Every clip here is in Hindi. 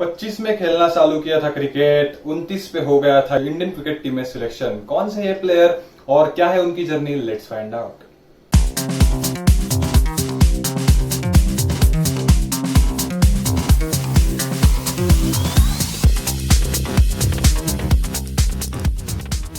25 में खेलना चालू किया था क्रिकेट, 29 पे हो गया था इंडियन क्रिकेट टीम में सिलेक्शन। कौन से ये प्लेयर और क्या है उनकी जर्नी, लेट्स फाइंड आउट।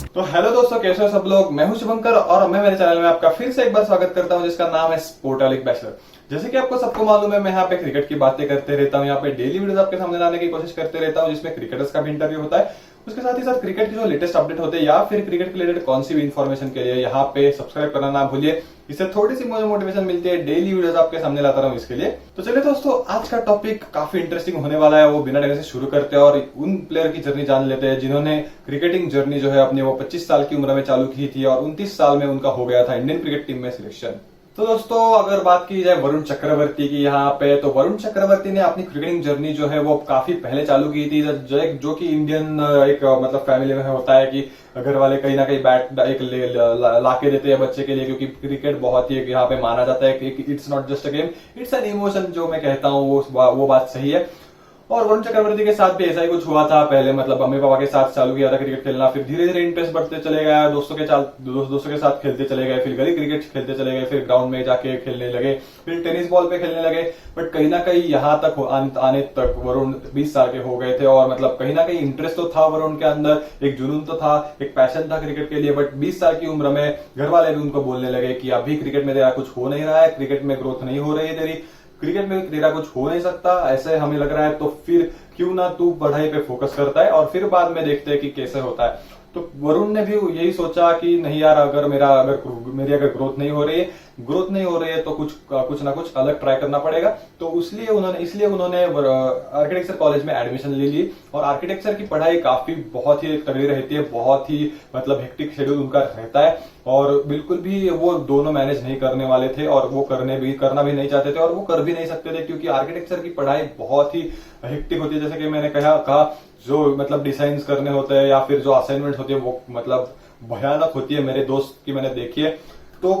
तो हेलो दोस्तों, कैसे हो सब लोग। मैं हूं शुभंकर और मैं मेरे चैनल में आपका फिर से एक बार स्वागत करता हूं जिसका नाम है स्पोर्टोलिक बैचलर। जैसे कि आपको सबको मालूम है, मैं यहाँ पे क्रिकेट की बातें करते रहता हूँ, यहाँ पे डेली वीडियोस आपके सामने लाने की कोशिश करते रहता हूँ जिसमें क्रिकेटर्स का भी इंटरव्यू होता है। उसके साथ ही साथ क्रिकेट के जो लेटेस्ट अपडेट होते हैं या फिर क्रिकेट के रिलेटेड कौन सी भी इन्फॉर्मेशन के लिए यहाँ पे सब्सक्राइब करना ना भूलिए। इससे थोड़ी सी मुझे मोटिवेशन मिलती है, डेली वीडियोस आपके सामने लाता रहूं इसके लिए। तो चलिए दोस्तों, आज का टॉपिक काफी इंटरेस्टिंग होने वाला है, वो बिना देरी से शुरू करते हैं और उन प्लेयर की जर्नी जान लेते हैं जिन्होंने क्रिकेटिंग जर्नी जो है अपनी वो 25 साल की उम्र में चालू की थी और 29 साल में उनका हो गया था इंडियन क्रिकेट टीम में सिलेक्शन। तो दोस्तों, अगर बात की जाए वरुण चक्रवर्ती की यहाँ पे, तो वरुण चक्रवर्ती ने अपनी क्रिकेटिंग जर्नी जो है वो काफी पहले चालू की थी। जो कि इंडियन एक मतलब फैमिली में होता है कि घर वाले कहीं ना कहीं बैट एक लाके देते हैं बच्चे के लिए, क्योंकि क्रिकेट बहुत ही यहाँ पे माना जाता है कि it's not just a game, it's an emotion. जो मैं कहता हूँ वो बात सही है। और वरुण चक्रवर्ती के साथ भी ऐसा ही कुछ हुआ था। पहले मतलब मम्मी पापा के साथ चालू किया था क्रिकेट खेलना, फिर धीरे धीरे इंटरेस्ट बढ़ते चले गया, दोस्तों के साथ खेलते चले गए, फिर गली क्रिकेट खेलते चले गए, फिर ग्राउंड में जाके खेलने लगे, फिर टेनिस बॉल पे खेलने लगे। बट कहीं ना कहीं यहाँ तक आने तक वरुण 20 साल के हो गए थे और मतलब कहीं ना कहीं इंटरेस्ट तो था वरुण के अंदर, एक जुनून तो था, एक पैशन था क्रिकेट के लिए। बट 20 साल की उम्र में घर वाले भी उनको बोलने लगे कि अभी क्रिकेट में तेरा कुछ हो नहीं रहा है, क्रिकेट में ग्रोथ नहीं हो रही है तेरी, क्रिकेट में तेरा कुछ हो नहीं सकता, ऐसे हमें लग रहा है, तो फिर क्यों ना तू पढ़ाई पे फोकस करता है और फिर बाद में देखते हैं कि कैसे होता है। तो वरुण ने भी यही सोचा कि नहीं यार, अगर मेरी अगर ग्रोथ नहीं हो रही है तो कुछ ना कुछ अलग ट्राई करना पड़ेगा। तो इसलिए उन्होंने आर्किटेक्चर कॉलेज में एडमिशन ले ली। और आर्किटेक्चर की पढ़ाई बहुत ही तगड़ी रहती है, बहुत ही मतलब हेक्टिक शेड्यूल उनका रहता है और बिल्कुल भी वो दोनों मैनेज नहीं करने वाले थे और वो करना भी नहीं चाहते थे और वो कर भी नहीं सकते थे, क्योंकि आर्किटेक्चर की पढ़ाई बहुत ही हेक्टिक होती है। जैसे कि मैंने कहा जो मतलब डिजाइन करने होते हैं या फिर जो असाइनमेंट होती है वो मतलब भयानक होती है। मेरे दोस्त की मैंने देखी है। तो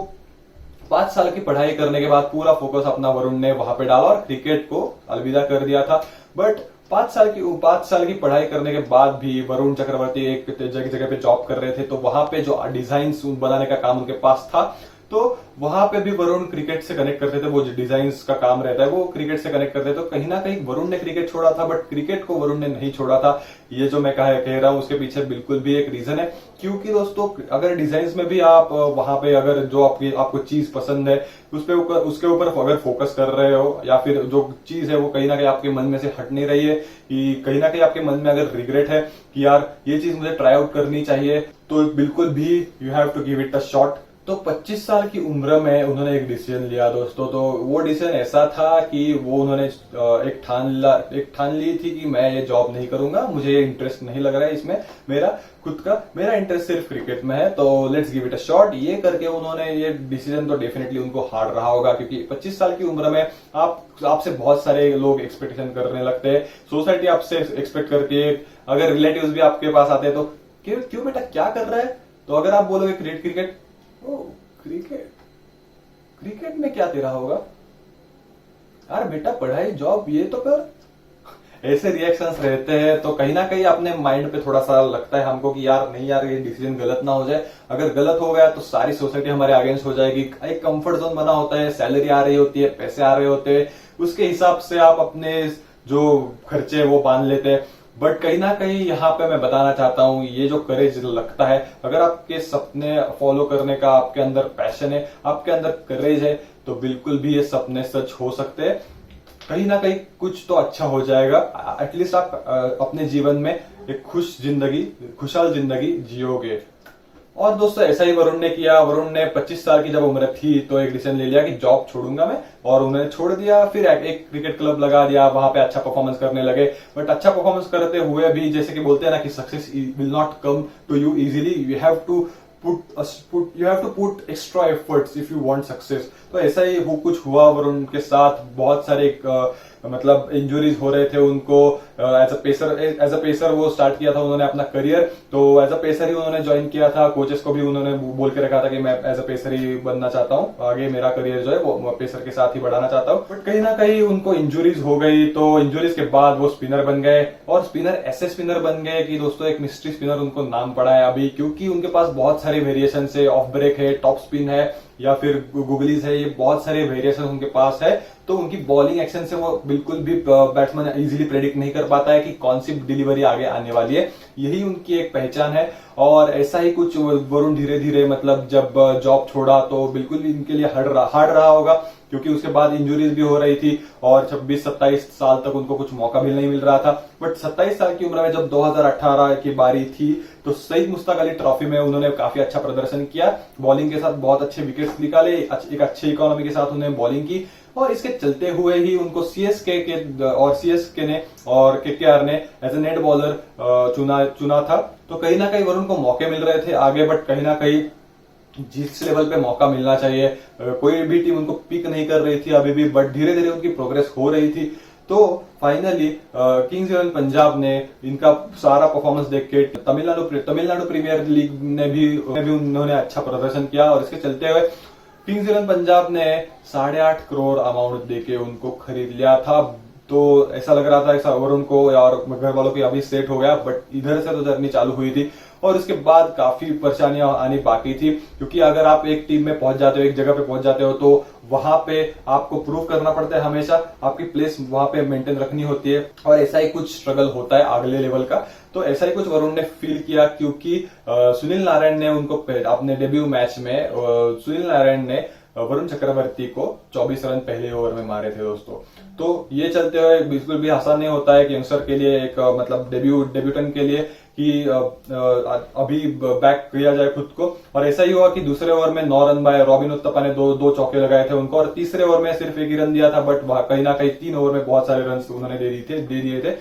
5 साल की पढ़ाई करने के बाद पूरा फोकस अपना वरुण ने वहां पे डाला और क्रिकेट को अलविदा कर दिया था। बट 5 साल की पढ़ाई करने के बाद भी वरुण चक्रवर्ती एक जगह पे जॉब कर रहे थे, तो वहां पे जो डिजाइन बनाने का काम उनके पास था, तो वहां पे भी वरुण क्रिकेट से कनेक्ट करते थे। वो जो डिजाइन्स का काम रहता है वो क्रिकेट से कनेक्ट करते थे। तो कहीं ना कहीं वरुण ने क्रिकेट छोड़ा था, बट क्रिकेट को वरुण ने नहीं छोड़ा था। ये जो मैं कह रहा हूं उसके पीछे बिल्कुल भी एक रीजन है, क्योंकि दोस्तों अगर डिजाइन्स में भी आप वहां पे अगर जो आपको चीज पसंद है उसके ऊपर अगर फोकस कर रहे हो, या फिर जो चीज है वो कहीं ना कहीं आपके मन में से हट नहीं रही है, कि कहीं ना कहीं आपके मन में अगर रिग्रेट है कि यार ये चीज मुझे ट्राई आउट करनी चाहिए, तो बिल्कुल भी you have to give it a shot. तो 25 साल की उम्र में उन्होंने एक डिसीजन लिया दोस्तों। तो वो डिसीजन ऐसा था कि वो उन्होंने एक ठान ली थी कि मैं ये जॉब नहीं करूंगा, मुझे ये इंटरेस्ट नहीं लग रहा है इसमें, मेरा इंटरेस्ट सिर्फ क्रिकेट में है, तो let's give it a shot. ये करके उन्होंने ये डिसीजन तो डेफिनेटली उनको हार्ड रहा होगा, क्योंकि 25 साल की उम्र में आपसे बहुत सारे लोग एक्सपेक्टेशन करने लगते हैं, सोसाइटी आपसे एक्सपेक्ट करती है। अगर रिलेटिव्स भी आपके पास आते हैं तो क्यों बेटा क्या कर रहा है, तो अगर आप बोलोगे क्रिकेट, क्रिकेट में क्या तेरा होगा, यार बेटा पढ़ाई जॉब ये तो कर, ऐसे रिएक्शंस रहते हैं। तो कहीं ना कहीं अपने माइंड पे थोड़ा सा लगता है हमको कि यार नहीं यार, ये डिसीजन गलत ना हो जाए। अगर गलत हो गया तो सारी सोसाइटी हमारे अगेंस्ट हो जाएगी। एक कंफर्ट जोन बना होता है, सैलरी आ रही होती है, पैसे आ रहे होते हैं, उसके हिसाब से आप अपने जो खर्चे वो बांध लेते हैं। बट कहीं ना कहीं यहाँ पे मैं बताना चाहता हूँ, ये जो करेज लगता है, अगर आपके सपने फॉलो करने का आपके अंदर पैशन है, आपके अंदर करेज है, तो बिल्कुल भी ये सपने सच हो सकते हैं। कहीं ना कहीं कुछ तो अच्छा हो जाएगा। एटलीस्ट आप अपने जीवन में एक खुशहाल जिंदगी जियोगे। और दोस्तों ऐसा ही वरुण ने किया। वरुण ने 25 साल की जब उम्र थी तो एक डिसीजन ले लिया कि जॉब छोड़ूंगा मैं, और उन्होंने छोड़ दिया। फिर एक क्रिकेट क्लब लगा दिया, वहां पे अच्छा परफॉर्मेंस करने लगे। बट अच्छा परफॉर्मेंस करते हुए भी, जैसे कि बोलते हैं ना कि success will not come to you easily, you have to put extra efforts if you want success. तो ऐसा ही कुछ हुआ वरुण के साथ। बहुत सारे मतलब इंजुरीज हो रहे थे उनको। एज अ पेसर वो स्टार्ट किया था उन्होंने अपना करियर, तो एज अ पेसर ही उन्होंने ज्वाइन किया था। कोचेस को भी उन्होंने बोल के रखा था कि मैं एज अ पेसर ही बनना चाहता हूँ, आगे मेरा करियर जो है वो पेसर के साथ ही बढ़ाना चाहता हूँ। बट कहीं ना कहीं उनको इंजुरीज हो गई, तो इंजुरीज के बाद वो स्पिनर बन गए, और स्पिनर ऐसे स्पिनर बन गए कि दोस्तों एक मिस्ट्री स्पिनर उनको नाम पड़ा है अभी, क्योंकि उनके पास बहुत सारे वेरिएशन है, ऑफ ब्रेक है, टॉप स्पिन है, या फिर गुगलीज है, ये बहुत सारे वेरिएशन उनके पास है। तो उनकी बॉलिंग एक्शन से वो बिल्कुल भी बैट्समैन इजीली प्रेडिक्ट नहीं कर पाता है कि कौन सी डिलीवरी आगे आने वाली है, यही उनकी एक पहचान है। और ऐसा ही कुछ वरुण धीरे धीरे मतलब जब जॉब छोड़ा तो बिल्कुल भी इनके लिए हार्ड रहा होगा, क्योंकि उसके बाद इंजुरीज भी हो रही थी और 26-27 साल तक उनको कुछ मौका भी नहीं मिल रहा था। बट 27 साल की उम्र में जब 2018 की बारी थी तो सईद मुश्ताक अली ट्रॉफी में उन्होंने काफी अच्छा प्रदर्शन किया, बॉलिंग के साथ बहुत अच्छे विकेट्स निकाले, एक अच्छी इकोनॉमी के साथ उन्होंने बॉलिंग की, और इसके चलते हुए ही उनको सीएसके ने और केकेआर ने एज ए नेट बॉलर चुना था। तो कहीं ना कहीं वरुण को मौके मिल रहे थे आगे, बट कहीं ना कहीं जिस लेवल पे मौका मिलना चाहिए, कोई भी टीम उनको पिक नहीं कर रही थी अभी भी, बट धीरे धीरे उनकी प्रोग्रेस हो रही थी। तो फाइनली किंग्स इलेवन पंजाब ने इनका सारा परफॉर्मेंस देख के तमिलनाडु प्रीमियर लीग ने भी उन्होंने अच्छा प्रदर्शन किया, और इसके चलते हुए किंग्स इलेवन पंजाब ने 8.5 करोड़ अमाउंट देके उनको खरीद लिया था। तो ऐसा लग रहा था ऐसा वरुण को और घर वालों की अभी सेट हो गया, बट इधर से तो जर्नी चालू हुई थी, और उसके बाद काफी परेशानियां आनी बाकी थी, क्योंकि अगर आप एक टीम में पहुंच जाते हो, एक जगह पे पहुंच जाते हो, तो वहां पे आपको प्रूव करना पड़ता है, हमेशा आपकी प्लेस वहां पे मेंटेन रखनी होती है, और ऐसा ही कुछ स्ट्रगल होता है अगले लेवल का। तो ऐसा ही कुछ वरुण ने फील किया, क्योंकि सुनील नारायण ने उनको अपने डेब्यू मैच में सुनील नारायण ने वरुण चक्रवर्ती को 24 रन पहले ओवर में मारे थे दोस्तों। तो ये चलते हुए बिल्कुल भी आसान नहीं होता है कि यंगस्टर के लिए, एक मतलब डेब्यूटेंट के लिए, कि अभी बैक किया जाए खुद को। और ऐसा ही हुआ कि दूसरे ओवर में 9 रन बाय रॉबिन उत्तपा ने दो चौके लगाए थे उनको, और तीसरे ओवर में सिर्फ 1 ही रन दिया था, बट कहीं ना कहीं 3 ओवर में बहुत सारे रन उन्होंने दे दिए थे।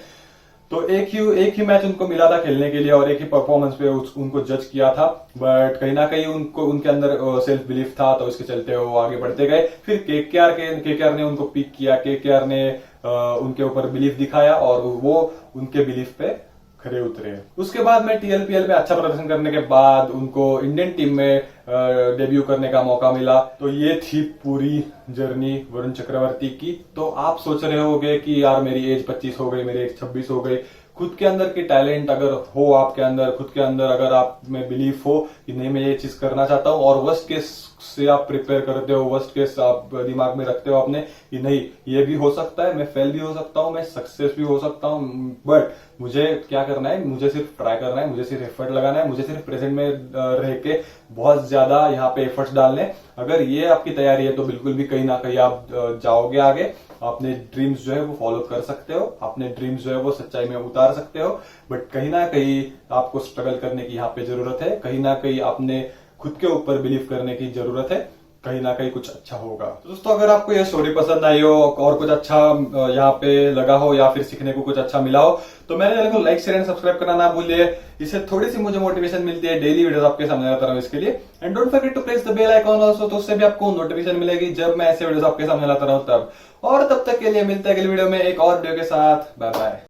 तो एक ही मैच उनको मिला था खेलने के लिए, और एक ही परफॉर्मेंस पे उनको जज किया था, बट कहीं ना कहीं उनके अंदर सेल्फ बिलीफ था, तो इसके चलते वो आगे बढ़ते गए। फिर केकेआर ने उनको पिक किया, केकेआर ने उनके ऊपर बिलीफ दिखाया, और वो उनके बिलीफ पे खरे उतरे। उसके बाद में टीएलपीएल में अच्छा प्रदर्शन करने के बाद उनको इंडियन टीम में डेब्यू करने का मौका मिला। तो ये थी पूरी जर्नी वरुण चक्रवर्ती की। तो आप सोच रहे होगे कि यार मेरी एज 25 हो गई, मेरी एज 26 हो गई, खुद के अंदर की टैलेंट अगर हो आपके अंदर, खुद के अंदर अगर आप में बिलीफ हो कि नहीं मैं ये चीज करना चाहता हूं, और वर्स्ट केस से आप प्रिपेयर करते हो, वर्स्ट केस आप दिमाग में रखते हो अपने कि नहीं ये भी हो सकता है, मैं फेल भी हो सकता हूं, मैं सक्सेस भी हो सकता हूं, बट मुझे क्या करना है, मुझे सिर्फ ट्राई करना है, मुझे सिर्फ एफर्ट लगाना है, मुझे सिर्फ प्रेजेंट में रह के बहुत ज्यादा यहाँ पे एफर्ट्स डालने। अगर ये आपकी तैयारी है तो बिल्कुल भी कहीं ना कहीं आप जाओगे आगे, अपने ड्रीम्स जो है वो फॉलो कर सकते हो, अपने ड्रीम्स जो है वो सच्चाई में उतार सकते हो। बट कहीं ना कहीं आपको स्ट्रगल करने की यहाँ पे जरूरत है, कहीं ना कहीं आपने खुद के ऊपर बिलीव करने की जरूरत है, कहीं ना कहीं कुछ अच्छा होगा। तो दोस्तों अगर आपको यह स्टोरी पसंद आई हो और कुछ अच्छा यहाँ पे लगा हो, या फिर सीखने को कुछ अच्छा मिला हो, तो मेरे चैनल को लाइक शेयर एंड सब्सक्राइब करना ना भूलिए। इससे थोड़ी सी मुझे मोटिवेशन मिलती है, डेली वीडियोस आपके सामने लाता रहूं इसके लिए। And don't forget to press the bell icon also, तो उससे भी आपको नोटिफिकेशन मिलेगी जब मैं ऐसे वीडियोस आपके सामने लाता रहूं तब। और तब तक के लिए मिलते हैं अगली वीडियो में एक और वीडियो के साथ। Bye bye.